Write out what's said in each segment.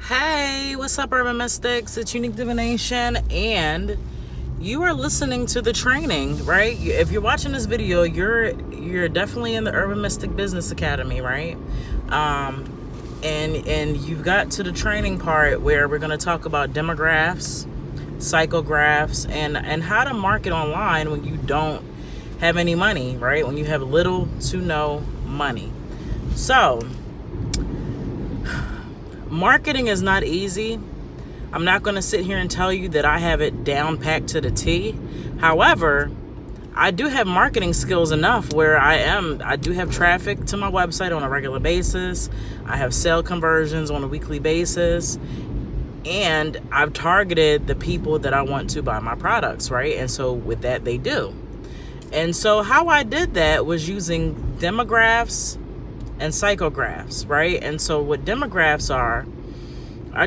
Hey, what's up, Urban Mystics? It's Unique Divination, and you are listening to the training, right? If you're watching this video, you're definitely in the Urban Mystic Business Academy, right? And you've got to the training part where we're going to talk about demographs, psychographs, and how to market online when you don't have any money, right? When you have little to no money. So, marketing is not easy. I'm not going to sit here and tell you that I have it down packed to the T. However, I do have marketing skills enough where I do have traffic to my website on a regular basis. I have sale conversions on a weekly basis. And I've targeted the people that I want to buy my products, right? And so with that, they do. And so how I did that was using demographs and psychographs, right? And so what demographs are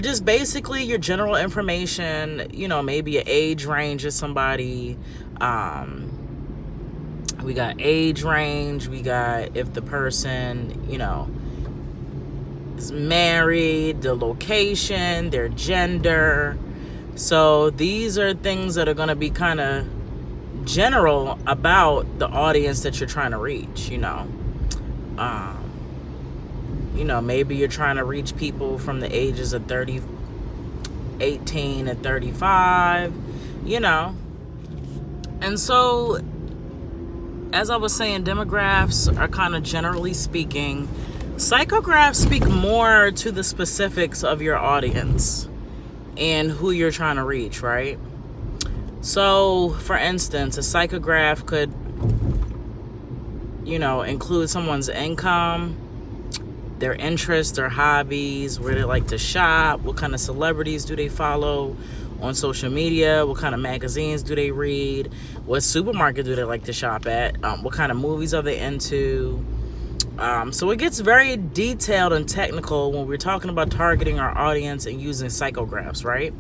just basically your general information, maybe an age range of somebody. We got age range, we got if the person, is married, the location, their gender. So these are things that are going to be kind of general about the audience that you're trying to reach, maybe you're trying to reach people from the ages of 18 and 35, And so, as I was saying, demographs are kind of generally speaking. Psychographs speak more to the specifics of your audience and who you're trying to reach, right? So, for instance, a psychograph could, include someone's income, their interests, their hobbies, where they like to shop, what kind of celebrities do they follow on social media, what kind of magazines do they read, what supermarket do they like to shop at, what kind of movies are they into. So it gets very detailed and technical when we're talking about targeting our audience and using psychographs, right?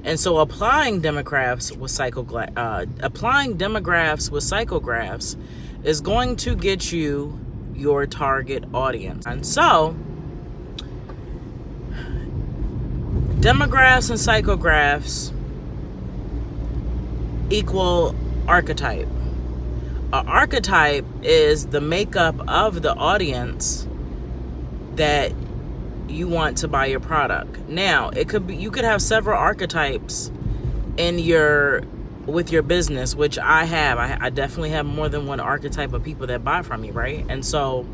And so applying demographs with psychographs is going to get you your target audience. And so demographs and psychographs equal archetype. An archetype is the makeup of the audience that you want to buy your product. Now, it could be, you could have several archetypes with your business, which I have. I definitely have more than one archetype of people that buy from me, right? And so,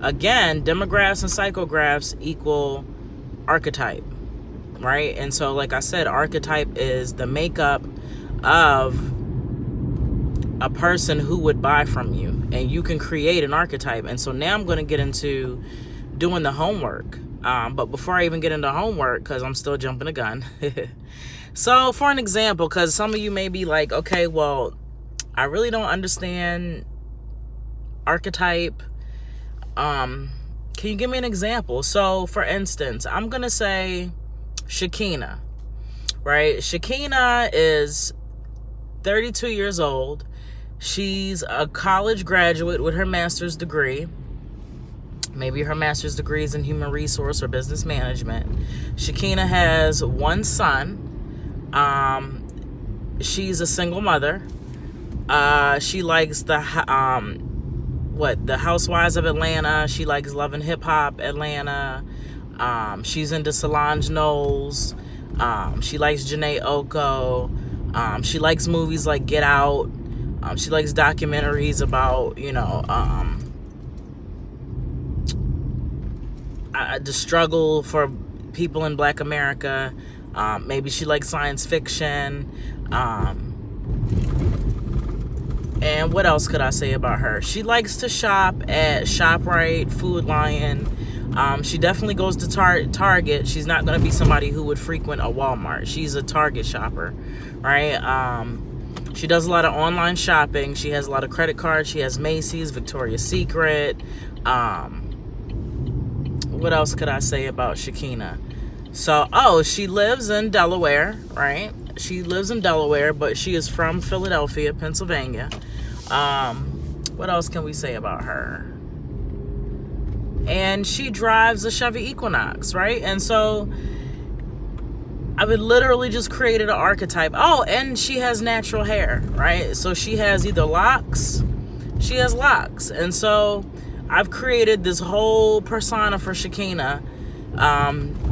again, demographs and psychographs equal archetype, right? And so, like I said, archetype is the makeup of a person who would buy from you, and you can create an archetype. And so now I'm going to get into doing the homework. But before I even get into homework, because I'm still jumping the gun. So for an example, because some of you may be like, okay, well, I really don't understand archetype. Can you give me an example? So for instance, I'm going to say Shakina, right? Shakina is 32 years old. She's a college graduate with her master's degree. Maybe her master's degree is in human resource or business management. Shakina has one son. She's a single mother. She likes the Housewives of Atlanta. She likes Love and Hip Hop Atlanta. She's into Solange Knowles. She likes Janae Oko. She likes movies like Get Out. She likes documentaries about, the struggle for people in Black America. Maybe she likes science fiction. And what else could I say about her? She likes to shop at ShopRite, Food Lion. She definitely goes to Target. She's not going to be somebody who would frequent a Walmart. She's a Target shopper, right? She does a lot of online shopping. She has a lot of credit cards. She has Macy's, Victoria's Secret. What else could I say about Shakina? So, she lives in Delaware, right? She lives in Delaware, but she is from Philadelphia, Pennsylvania. What else can we say about her? And she drives a Chevy Equinox, right? And so I would literally just created an archetype. Oh, and she has natural hair, right? So she has either locks, she has locks. And so I've created this whole persona for Shakina,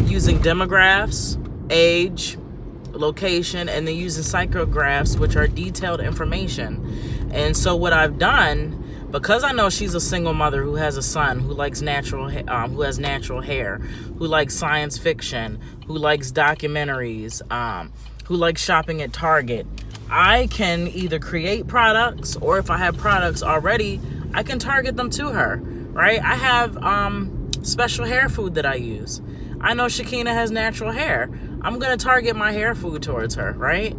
using demographics, age, location, and then using psychographs, which are detailed information. And so what I've done, because I know she's a single mother who has a son who likes who has natural hair, who likes science fiction, who likes documentaries, who likes shopping at Target, I can either create products, or if I have products already, I can target them to her, right? I have special hair food that I use. I know Shakina has natural hair. I'm going to target my hair food towards her, right?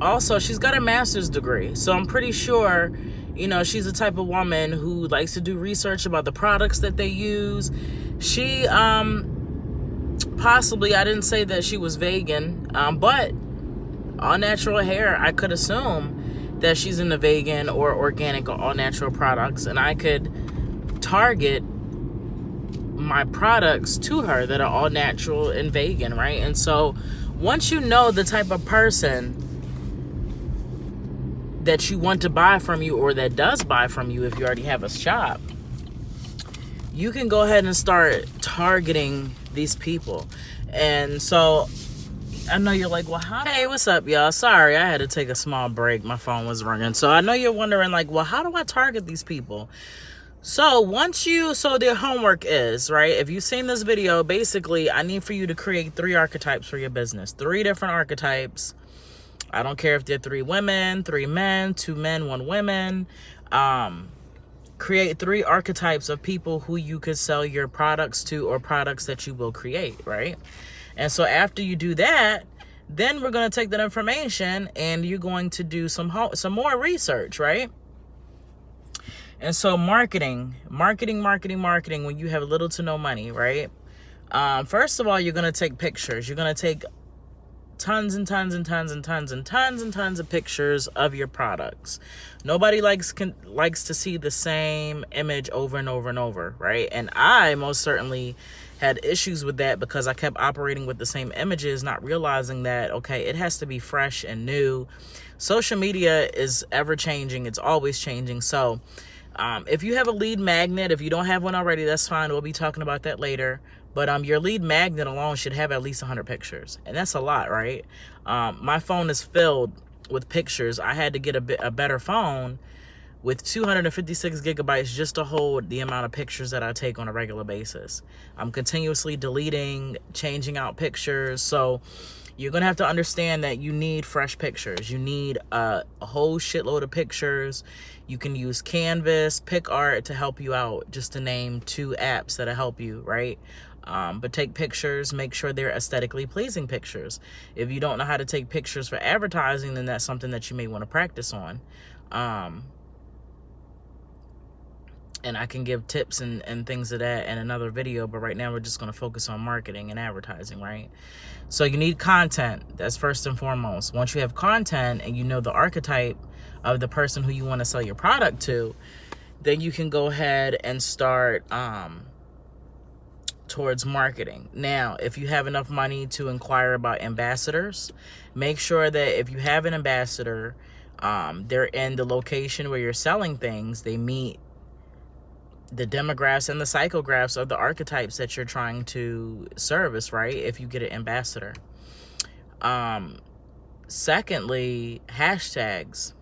Also, she's got a master's degree. So I'm pretty sure, she's the type of woman who likes to do research about the products that they use. She, possibly, I didn't say that she was vegan, but all natural hair, I could assume that she's into vegan or organic or all natural products. And I could target my products to her that are all natural and vegan, right? And so once you know the type of person that you want to buy from you, or that does buy from you if you already have a shop, you can go ahead and start targeting these people. And so I know you're like, well, hey, what's up, y'all? Sorry, I had to take a small break. My phone was ringing. So I know you're wondering, like, well, how do I target these people? So their homework is, right, if you've seen this video, basically, I need for you to create 3 archetypes for your business. 3 different archetypes. I don't care if they're 3 women, 3 men, 2 men, 1 woman. Create 3 archetypes of people who you could sell your products to, or products that you will create, right? And so after you do that, then we're going to take that information and you're going to do some more research, right? And so marketing, when you have little to no money, right? First of all, you're going to take pictures. You're going to take tons and tons and tons and tons and tons and tons of pictures of your products. Nobody likes to see the same image over and over and over, right? And I most certainly had issues with that because I kept operating with the same images, not realizing that, okay, it has to be fresh and new. Social media is ever changing. It's always changing. So if you have a lead magnet, if you don't have one already, that's fine. We'll be talking about that later. But your lead magnet alone should have at least 100 pictures. And that's a lot, right? My phone is filled with pictures. I had to get a better phone with 256 gigabytes just to hold the amount of pictures that I take on a regular basis. I'm continuously deleting, changing out pictures. So you're going to have to understand that you need fresh pictures. You need a whole shitload of pictures. You can use Canvas, PicArt to help you out, just to name 2 apps that'll help you, right? But take pictures, make sure they're aesthetically pleasing pictures. If you don't know how to take pictures for advertising, then that's something that you may want to practice on. And I can give tips and things of that in another video, but right now we're just going to focus on marketing and advertising, right? So you need content. That's first and foremost. Once you have content and you know the archetype of the person who you want to sell your product to, then you can go ahead and start towards marketing. Now, if you have enough money to inquire about ambassadors, make sure that if you have an ambassador, they're in the location where you're selling things, they meet the demographics and the psychographs of the archetypes that you're trying to service, right? If you get an ambassador. Secondly, hashtags.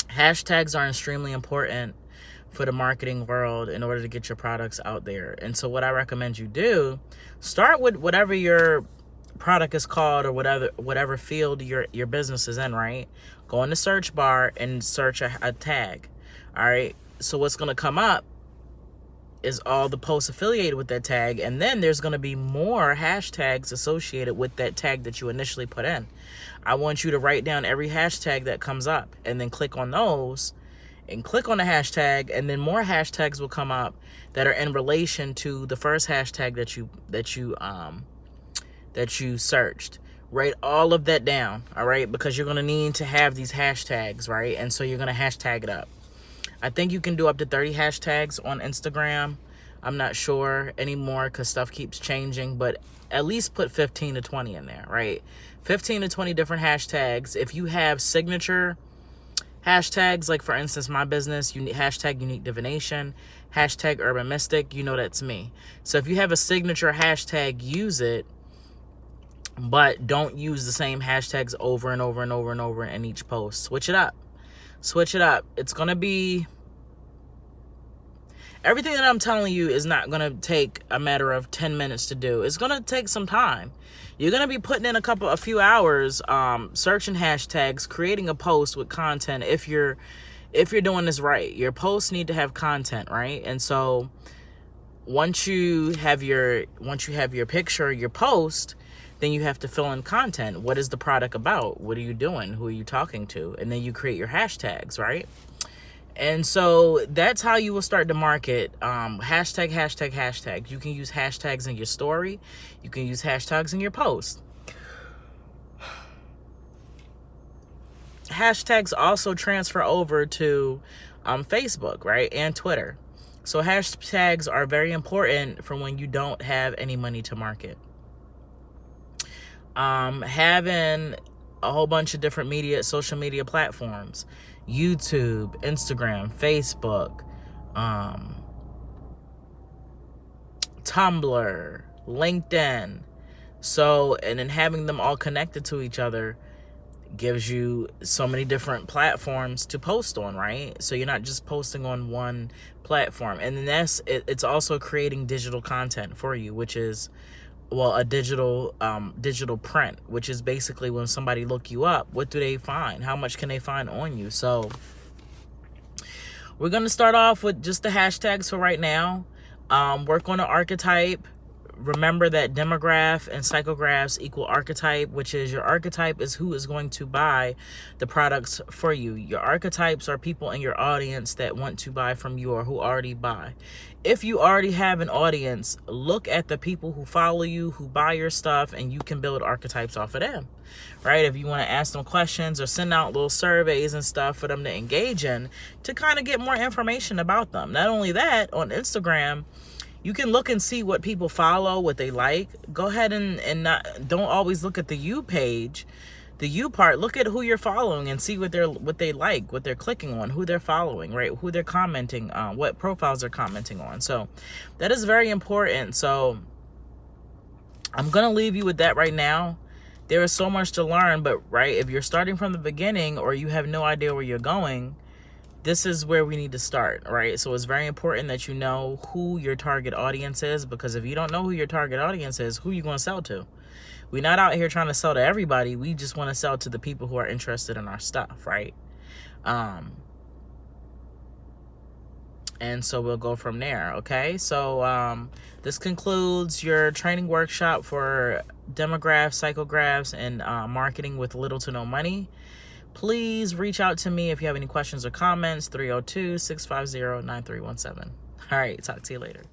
Hashtags are extremely important for the marketing world in order to get your products out there. And so what I recommend you do, start with whatever your product is called, or whatever field your business is in, right? Go in the search bar and search a tag. All right. So what's going to come up is all the posts affiliated with that tag. And then there's going to be more hashtags associated with that tag that you initially put in. I want you to write down every hashtag that comes up and then click on those and click on the hashtag, and then more hashtags will come up that are in relation to the first hashtag that you searched. Write all of that down, all right? Because you're going to need to have these hashtags, right? And so you're going to hashtag it up. I think you can do up to 30 hashtags on Instagram. I'm not sure anymore because stuff keeps changing, but at least put 15 to 20 in there, right? 15 to 20 different hashtags. If you have signature hashtags, like for instance, my business, hashtag unique divination, hashtag urban mystic, you know that's me. So if you have a signature hashtag, use it, but don't use the same hashtags over and over and over and over in each post. Switch it up. Switch it up. It's going to be... Everything that I'm telling you is not going to take a matter of 10 minutes to do. It's going to take some time. You're going to be putting in a few hours, searching hashtags, creating a post with content. If you're doing this right, your posts need to have content, right? And so once you have your picture, your post, then you have to fill in content. What is the product about? What are you doing? Who are you talking to? And then you create your hashtags, right? And so that's how you will start to market. Hashtag, hashtag, hashtag. You can use hashtags in your story. You can use hashtags in your post. Hashtags also transfer over to Facebook, right? And Twitter. So hashtags are very important for when you don't have any money to market. Having a whole bunch of different social media platforms, YouTube, Instagram, Facebook, Tumblr, LinkedIn. So, and then having them all connected to each other gives you so many different platforms to post on, right? So you're not just posting on one platform. And then it's also creating digital content for you, which is, well, a digital print, which is basically when somebody look you up, what do they find? How much can they find on you? So we're going to start off with just the hashtags for right now. Work on an archetype. Remember that demograph and psychographs equal archetype, which is your archetype is who is going to buy the products for you. Your archetypes are people in your audience that want to buy from you or who already buy. If you already have an audience, look at the people who follow you, who buy your stuff, and you can build archetypes off of them, right? If you want to ask them questions or send out little surveys and stuff for them to engage in to kind of get more information about them. Not only that, on Instagram, you can look and see what people follow, what they like. Go ahead and don't always look at the you page, the you part. Look at who you're following and see what they like, what they're clicking on, who they're following, right? Who they're commenting on, what profiles they're commenting on. So that is very important. So I'm gonna leave you with that right now. There is so much to learn, but right, if you're starting from the beginning or you have no idea where you're going, this is where we need to start, right? So it's very important that you know who your target audience is, because if you don't know who your target audience is, who are you going to sell to? We're not out here trying to sell to everybody. We just want to sell to the people who are interested in our stuff, right? And so we'll go from there, okay? So this concludes your training workshop for demographs, psychographs, and marketing with little to no money. Please reach out to me if you have any questions or comments, 302-650-9317. All right, talk to you later.